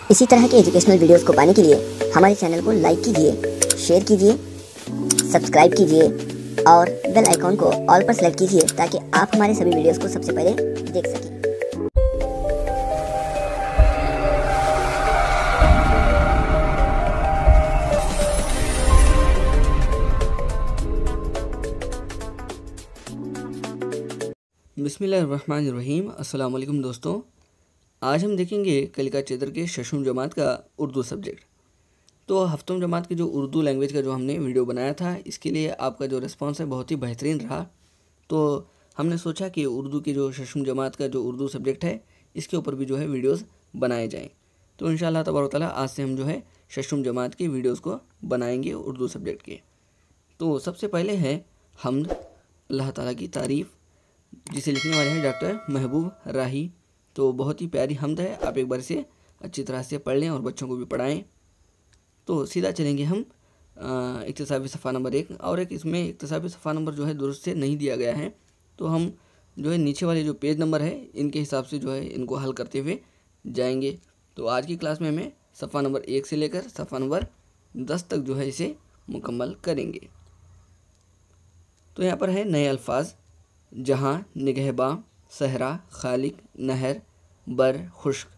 इसी तरह के एजुकेशनल वीडियोस को पाने के लिए हमारे चैनल को लाइक कीजिए, शेयर कीजिए, सब्सक्राइब कीजिए और बेल आइकॉन को ऑल पर सेलेक्ट कीजिए ताकि आप हमारे सभी वीडियोस को सबसे पहले देख सकें। बिस्मिल्लाहिर्रहमानिर्रहीम। अस्सलाम वालेकुम दोस्तों, आज हम देखेंगे कलिका चैतर के शशम जमात का उर्दू सब्जेक्ट। तो हफ्तम जमात की जो उर्दू लैंग्वेज का जो हमने वीडियो बनाया था, इसके लिए आपका जो रिस्पांस है बहुत ही बेहतरीन रहा। तो हमने सोचा कि उर्दू की जो शशम जमात का जो उर्दू सब्जेक्ट है, इसके ऊपर भी जो है वीडियोस बनाए जाएँ। तो इंशाअल्लाह तबारक तआला आज से हम जो है शशम जमात की वीडियोस को बनाएंगे उर्दू सब्जेक्ट के। तो सबसे पहले है हम्द, अल्लाह ताला की तारीफ़, जिसे लिखने वाले हैं डॉक्टर महबूब राही। तो बहुत ही प्यारी हम्द है, आप एक बार इसे अच्छी तरह से पढ़ लें और बच्चों को भी पढ़ाएं। तो सीधा चलेंगे हम इक्तिसाबी सफ़ा नंबर 1। और एक इसमें इक्तिसाबी सफ़ा नंबर जो है दुरुस्त से नहीं दिया गया है, तो हम जो है नीचे वाले जो पेज नंबर है इनके हिसाब से जो है इनको हल करते हुए जाएंगे। तो आज की क्लास में हमें सफ़ा नंबर 1 से लेकर सफ़ा नंबर 10 तक जो है इसे मुकम्मल करेंगे। तो यहाँ पर है नए अल्फाज: जहाँ, निगहबां, सहरा, खालिक, नहर, बर, खुश्क।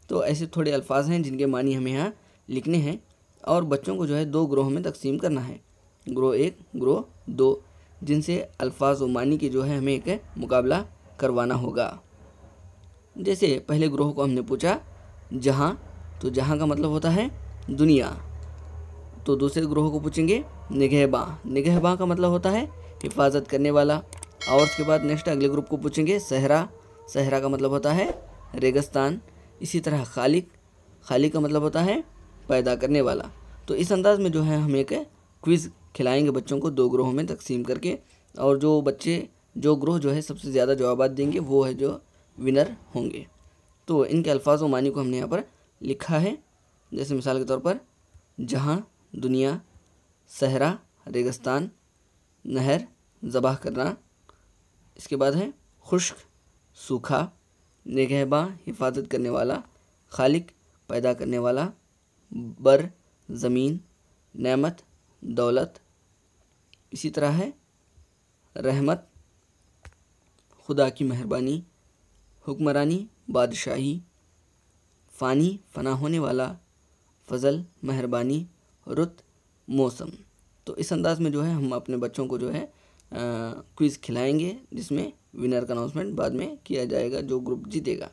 तो ऐसे थोड़े अल्फाज हैं जिनके मानी हमें यहाँ लिखने हैं और बच्चों को जो है 2 ग्रोह में तकसीम करना है, ग्रोह 1, ग्रोह 2, जिनसे अल्फाज व मानी के जो है हमें एक मुकाबला करवाना होगा। जैसे पहले ग्रोह को हमने पूछा जहाँ, तो जहाँ का मतलब होता है दुनिया। तो दूसरे ग्रोह को पूछेंगे निगहबां, निगहबां का मतलब होता है हिफाजत करने वाला। और उसके बाद नेक्स्ट अगले ग्रुप को पूछेंगे सहरा, सहरा का मतलब होता है रेगिस्तान। इसी तरह खालिक, खालिक का मतलब होता है पैदा करने वाला। तो इस अंदाज़ में जो है हम एक क्विज़ खिलाएंगे बच्चों को 2 ग्रोह में तकसीम करके, और जो बच्चे जो ग्रोह जो है सबसे ज़्यादा जवाब देंगे वो है जो विनर होंगे। तो इनके अल्फाज व मानी को हमने यहाँ पर लिखा है। जैसे मिसाल के तौर पर जहाँ, दुनिया, सहरा, रेगिस्तान, नहर, ज़बाह करना। इसके बाद है खुश्क, सूखा, निगहबां, हिफाजत करने वाला, खालिक, पैदा करने वाला, बर, ज़मीन, नेमत, दौलत। इसी तरह है रहमत, खुदा की मेहरबानी, हुक्मरानी, बादशाही, फ़ानी, फ़ना होने वाला, फ़ज़ल, मेहरबानी, रुत, मौसम। तो इस अंदाज़ में जो है हम अपने बच्चों को जो है क्विज़ खिलाएंगे, जिसमें विनर का अनाउंसमेंट बाद में किया जाएगा, जो ग्रुप जीतेगा।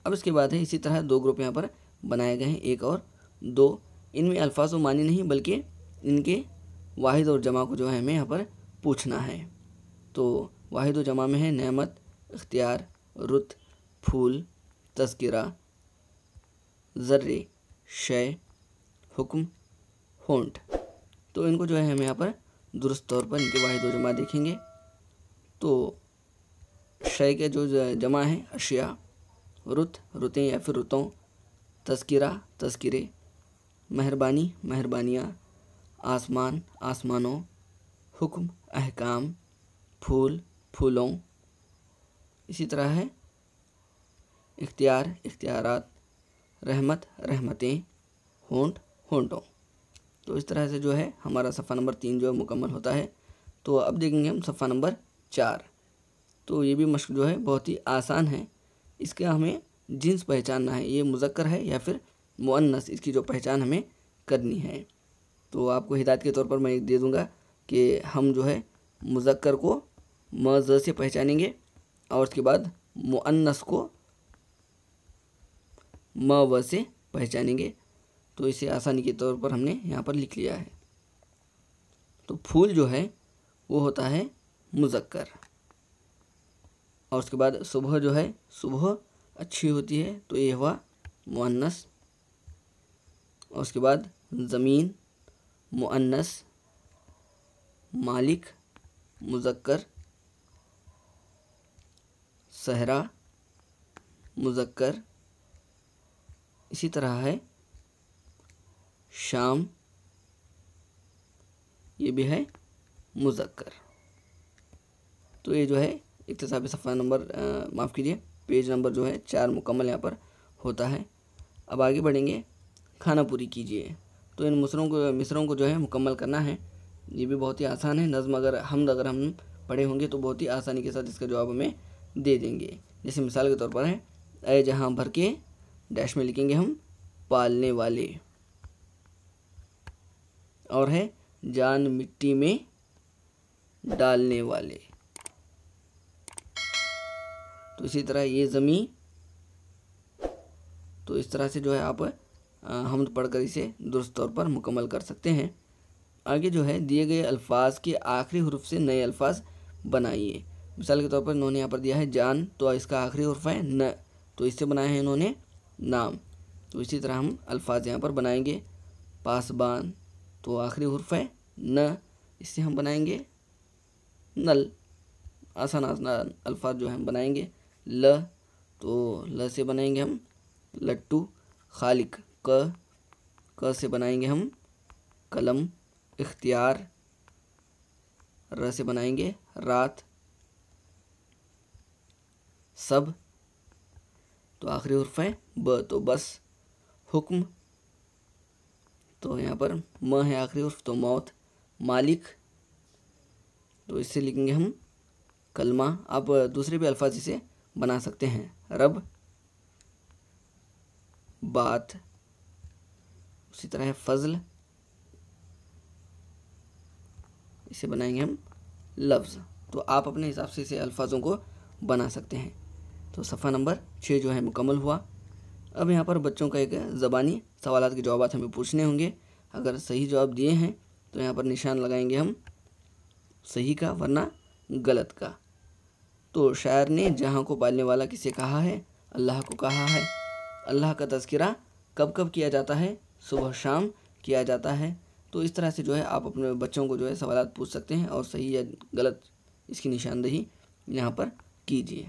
अब इसके बाद है इसी तरह 2 ग्रुप यहाँ पर बनाए गए हैं, 1 और 2। इनमें अल्फाज व मानी नहीं बल्कि इनके वाहिद और जमा को जो है हमें यहाँ पर पूछना है। तो वाहिद व जमा में है नेमत, इख्तियार, रुत, फूल, तज़किरा, ज़र्रे, शय, हुक्म, होंठ। तो इनको जो है हमें यहाँ पर दुरुस्त तौर पर इनके वाहिद व जमा देखेंगे। तो शय के जो जमा है अशिया, रुत, रुतें या फिर रुतों, तज़किरा, तज़किरे, मेहरबानी, मेहरबानियाँ, आसमान, आसमानों, हुक्म, अहकाम, फूल, फूलों। इसी तरह है इख्तियार, इख्तियारात, रहमत, रहमतें, होंठ, होंठों। तो इस तरह से जो है हमारा सफ़ा नंबर 3 जो है मुकम्मल होता है। तो अब देखेंगे हम सफ़ा नंबर 4। तो ये भी मश्क जो है बहुत ही आसान है। इसका हमें जिन्स पहचानना है, ये मुज़क्कर है या फिर मुअन्नस, इसकी जो पहचान हमें करनी है। तो आपको हिदायत के तौर पर मैं दे दूंगा कि हम जो है मुज़क्कर को म ज़ से पहचानेंगे और उसके बाद मुअन्नस को म व से पहचानेंगे। तो इसे आसानी के तौर पर हमने यहाँ पर लिख लिया है। तो फूल जो है वो होता है मुज़क्कर, और उसके बाद सुबह जो है सुबह अच्छी होती है, तो ये हुआ मुअन्नस। और उसके बाद ज़मीन मुअन्नस, मालिक मुज़क्कर, सहरा मुज़क्कर। इसी तरह है शाम, ये भी है मुज़क्कर। तो ये जो है इक्तिसाबी सफ़ा नंबर माफ़ कीजिए पेज नंबर जो है 4 मुकम्मल यहाँ पर होता है। अब आगे बढ़ेंगे, खाना पूरी कीजिए। तो इन मिसरों को जो है मुकम्मल करना है। ये भी बहुत ही आसान है। नज़्म अगर हम पढ़े होंगे तो बहुत ही आसानी के साथ इसका जवाब हमें दे देंगे। जैसे मिसाल के तौर पर है, ऐ जहाँ भर के डैश में लिखेंगे हम पालने वाले, और है जान मिट्टी में डालने वाले। तो इसी तरह ये ज़मीं, तो इस तरह से जो है आप हम पढ़कर इसे दुरुस्त तौर पर मुकम्मल कर सकते हैं। आगे जो है दिए गए अल्फाज के आखिरी हुर्फ से नए अल्फाज बनाइए। मिसाल के तौर पर इन्होंने यहाँ पर दिया है जान, तो इसका आखिरी हुर्फ है न, तो इससे बनाए हैं इन्होंने नाम। तो इसी तरह हम अल्फाज यहाँ पर बनाएंगे। पासबान, तो आखिरी हुर्फ है न, इससे हम बनाएंगे नल। आसान आसान अल्फाज जो हम बनाएंगे। ल, तो ल से बनाएंगे हम लट्टू। खालिक, क से बनाएंगे हम कलम। इख्तियार, र से बनाएंगे रात। सब, तो आखिरी हुर्फ है ब, तो बस। हुक्म, तो यहाँ पर म है आखिरी हुर्फ, तो मौत। मालिक, तो इससे लिखेंगे हम कलमा। आप दूसरे भी अल्फाज इसे बना सकते हैं। रब, बात, उसी तरह है फजल, इसे बनाएंगे हम लफ्ज़। तो आप अपने हिसाब से इसे अल्फाजों को बना सकते हैं। तो सफ़ा नंबर 6 जो है मुकम्मल हुआ। अब यहाँ पर बच्चों का एक ज़बानी सवालात के जवाब हमें पूछने होंगे। अगर सही जवाब दिए हैं तो यहाँ पर निशान लगाएंगे हम सही का, वरना गलत का। तो शायर ने जहाँ को पालने वाला किसे कहा है? अल्लाह को कहा है। अल्लाह का तज़किरा कब कब किया जाता है? सुबह शाम किया जाता है। तो इस तरह से जो है आप अपने बच्चों को जो है सवालात पूछ सकते हैं और सही या गलत इसकी निशानदेही यहाँ पर कीजिए।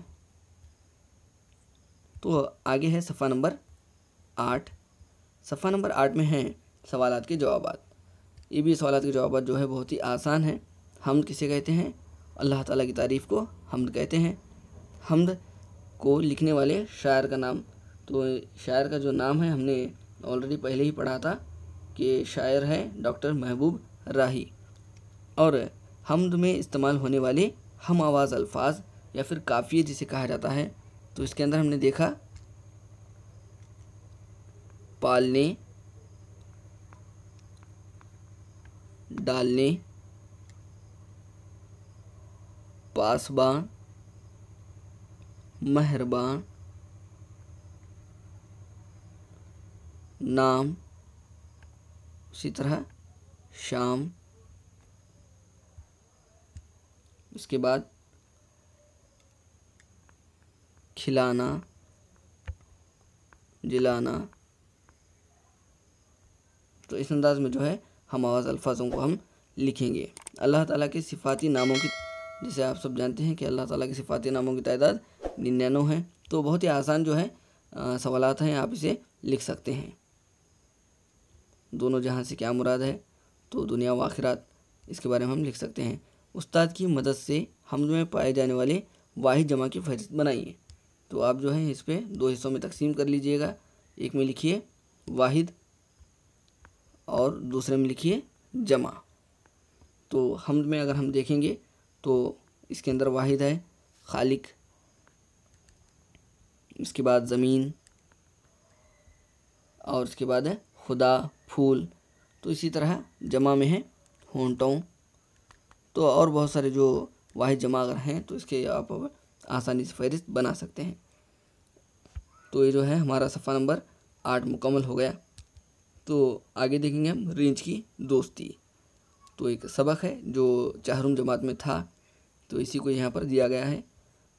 तो आगे है सफ़ा नंबर 8। सफ़ा नंबर 8 में हैं सवालात के जवाबात। ये भी सवालात के जवाबात जो है बहुत ही आसान है। हम्द किसे कहते हैं? अल्लाह ताला की तारीफ़ को हम्द कहते हैं। हम्द को लिखने वाले शायर का नाम, तो शायर का जो नाम है हमने ऑलरेडी पहले ही पढ़ा था कि शायर है डॉक्टर महबूब राही। और हम्द में इस्तेमाल होने वाले हम आवाज़ अल्फाज या फिर काफ़िए जिसे कहा जाता है, तो इसके अंदर हमने देखा पालने, डालने, पासबान, मेहरबान, नाम, उसी तरह शाम, उसके बाद खिलाना, जिलाना। तो इस अंदाज में जो है हम आवाज़ अल्फाजों को हम लिखेंगे। अल्लाह ताला के सिफ़ाती नामों की, जैसे आप सब जानते हैं कि अल्लाह ताला के सिफ़ाती नामों की तादाद 99 है। तो बहुत ही आसान जो है सवालात हैं, आप इसे लिख सकते हैं। दोनों जहां से क्या मुराद है? तो दुनिया व आखिरात, इसके बारे में हम लिख सकते हैं। उस्ताद की मदद से हम्द में पाए जाने वाले वाहिद जमा की फहरिस्त बनाइए। तो आप जो है इस पे 2 हिस्सों में तकसीम कर लीजिएगा। एक में लिखिए वाहिद और दूसरे में लिखिए जमा। तो हम्द में अगर हम देखेंगे तो इसके अंदर वाहिद है खालिक, इसके बाद ज़मीन, और इसके बाद है खुदा, फूल। तो इसी तरह जमा में है होंठों। तो और बहुत सारे जो वाहिद जमा अगर हैं तो इसके आप आसानी से फहरिस्त बना सकते हैं। तो ये जो है हमारा सफ़ा नंबर 8 मुकम्मल हो गया। तो आगे देखेंगे हम रींच की दोस्ती। तो एक सबक है जो 4वीं जमात में था, तो इसी को यहाँ पर दिया गया है।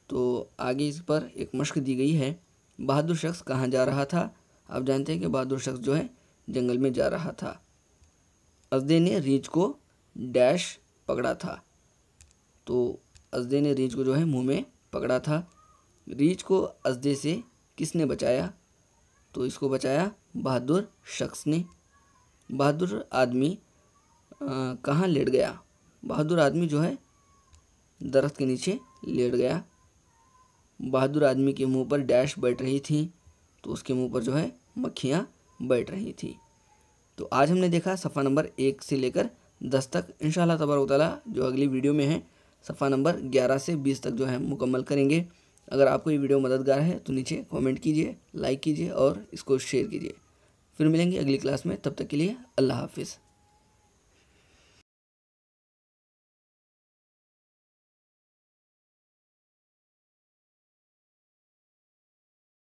तो आगे इस पर एक मश्क दी गई है। बहादुर शख्स कहाँ जा रहा था? आप जानते हैं कि बहादुर शख्स जो है जंगल में जा रहा था। अज़दे ने रींच को डैश पकड़ा था। तो अज़दे ने रींच को जो है मुंह में पकड़ा था। रींच को अज़दे से किसने बचाया? तो इसको बचाया बहादुर शख्स ने। बहादुर आदमी कहाँ लेट गया? बहादुर आदमी जो है दरख्त के नीचे लेट गया। बहादुर आदमी के मुंह पर डैश बैठ रही थी, तो उसके मुंह पर जो है मक्खियाँ बैठ रही थी। तो आज हमने देखा सफ़ा नंबर 1 से लेकर 10 तक। इंशाअल्लाह तबारक तआला जो अगली वीडियो में है सफ़ा नंबर 11 से 20 तक जो है मुकम्मल करेंगे। अगर आपको ये वीडियो मददगार है तो नीचे कमेंट कीजिए, लाइक कीजिए और इसको शेयर कीजिए। फिर मिलेंगे अगली क्लास में, तब तक के लिए अल्लाह हाफिज़।